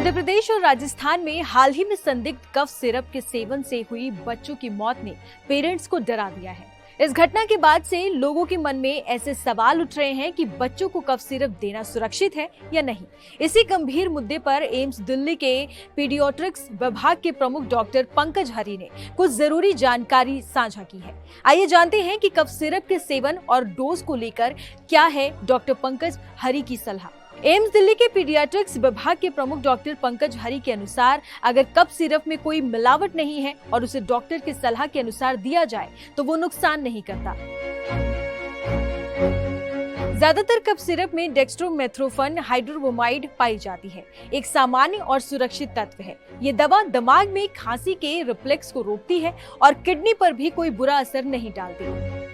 मध्य प्रदेश और राजस्थान में हाल ही में संदिग्ध कफ सिरप के सेवन से हुई बच्चों की मौत ने पेरेंट्स को डरा दिया है। इस घटना के बाद से लोगों के मन में ऐसे सवाल उठ रहे हैं कि बच्चों को कफ सिरप देना सुरक्षित है या नहीं। इसी गंभीर मुद्दे पर एम्स दिल्ली के पीडियाट्रिक्स विभाग के प्रमुख डॉक्टर पंकज हरी ने कुछ जरूरी जानकारी साझा की है। आइए जानते हैं कि कफ सिरप के सेवन और डोज को लेकर क्या है डॉक्टर पंकज हरी की सलाह। एम्स दिल्ली के पीडियाट्रिक्स विभाग के प्रमुख डॉक्टर पंकज हरी के अनुसार अगर कफ सिरप में कोई मिलावट नहीं है और उसे डॉक्टर की सलाह के अनुसार दिया जाए तो वो नुकसान नहीं करता। ज्यादातर कफ सिरप में डेक्स्ट्रोमेथोर्फन हाइड्रोब्रोमाइड पाई जाती है, एक सामान्य और सुरक्षित तत्व है। ये दवा दिमाग में खांसी के रिफ्लेक्स को रोकती है और किडनी पर भी कोई बुरा असर नहीं डालती।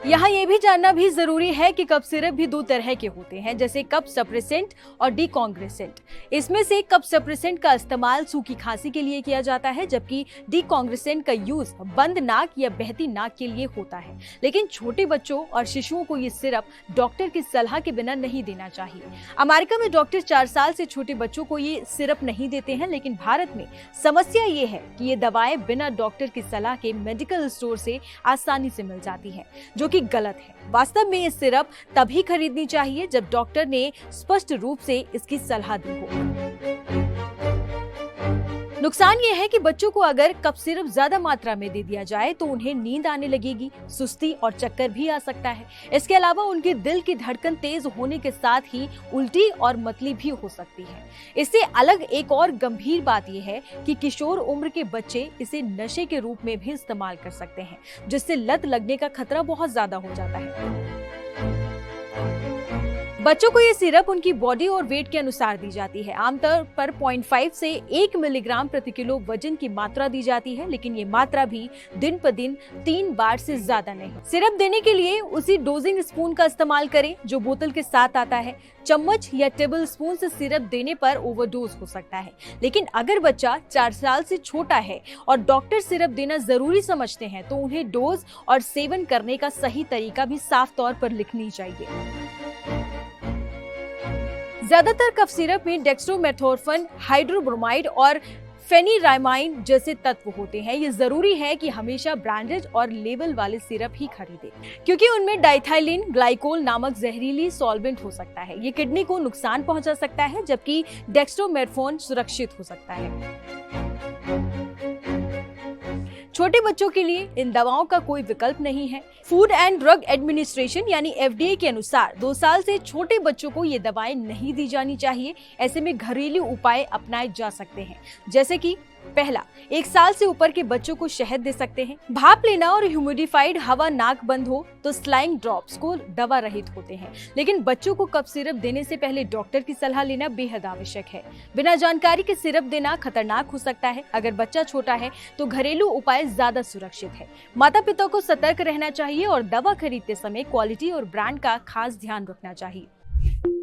यहाँ ये भी जानना भी जरूरी है कि कफ सिरप भी दो तरह के होते हैं, जैसे कफ सप्रेसेंट और डिकॉन्ग्रेसेंट। इसमें से कफ सप्रेसेंट का इस्तेमाल सूखी खांसी के लिए किया जाता है, जबकि डिकॉन्ग्रेसेंट का यूज बंद नाक या बहती नाक के लिए होता है। लेकिन छोटे बच्चों और शिशुओं को ये सिरप डॉक्टर की सलाह के बिना नहीं देना चाहिए। अमेरिका में डॉक्टर 4 साल से छोटे बच्चों को ये सिरप नहीं देते हैं, लेकिन भारत में समस्या ये है कि ये दवाएं बिना डॉक्टर की सलाह के मेडिकल स्टोर से आसानी से मिल जाती है, जो कि गलत है। वास्तव में ये सिरप तभी खरीदनी चाहिए जब डॉक्टर ने स्पष्ट रूप से इसकी सलाह दी हो। नुकसान ये है कि बच्चों को अगर कफ सिरप ज्यादा मात्रा में दे दिया जाए तो उन्हें नींद आने लगेगी, सुस्ती और चक्कर भी आ सकता है। इसके अलावा उनके दिल की धड़कन तेज होने के साथ ही उल्टी और मतली भी हो सकती है। इससे अलग एक और गंभीर बात यह है कि किशोर उम्र के बच्चे इसे नशे के रूप में भी इस्तेमाल कर सकते हैं, जिससे लत लगने का खतरा बहुत ज्यादा हो जाता है। बच्चों को ये सिरप उनकी बॉडी और वेट के अनुसार दी जाती है। आमतौर पर 0.5 से 1 मिलीग्राम प्रति किलो वजन की मात्रा दी जाती है, लेकिन ये मात्रा भी दिन पर दिन 3 बार से ज्यादा नहीं। सिरप देने के लिए उसी डोजिंग स्पून का इस्तेमाल करें जो बोतल के साथ आता है। चम्मच या टेबल स्पून से सिरप देने पर ओवरडोज हो सकता है। लेकिन अगर बच्चा 4 साल से छोटा है और डॉक्टर सिरप देना जरूरी समझते हैं तो उन्हें डोज और सेवन करने का सही तरीका भी साफ तौर पर लिखनी चाहिए। ज्यादातर कफ सिरप में डेक्स्ट्रोमेथोर्फन हाइड्रोब्रोमाइड और फेनिरामाइन जैसे तत्व होते हैं। ये जरूरी है कि हमेशा ब्रांडेड और लेबल वाले सिरप ही खरीदें, क्योंकि उनमें डाइथाइलिन ग्लाइकोल नामक जहरीली सॉल्वेंट हो सकता है। ये किडनी को नुकसान पहुंचा सकता है, जबकि डेक्स्ट्रोमेथोर्फन सुरक्षित हो सकता है। छोटे बच्चों के लिए इन दवाओं का कोई विकल्प नहीं है। फूड एंड ड्रग एडमिनिस्ट्रेशन यानी FDA के अनुसार 2 साल से छोटे बच्चों को ये दवाएं नहीं दी जानी चाहिए। ऐसे में घरेलू उपाय अपनाए जा सकते हैं, जैसे कि पहला, 1 साल से ऊपर के बच्चों को शहद दे सकते हैं। भाप लेना और ह्यूमिडिफाइड हवा नाक बंद हो तो स्लाइंग ड्रॉप्स को दवा रहित होते हैं। लेकिन बच्चों को कफ सिरप देने से पहले डॉक्टर की सलाह लेना बेहद आवश्यक है। बिना जानकारी के सिरप देना खतरनाक हो सकता है। अगर बच्चा छोटा है तो घरेलू उपाय ज्यादा सुरक्षित है। माता पिता को सतर्क रहना चाहिए और दवा खरीदते समय क्वालिटी और ब्रांड का खास ध्यान रखना चाहिए।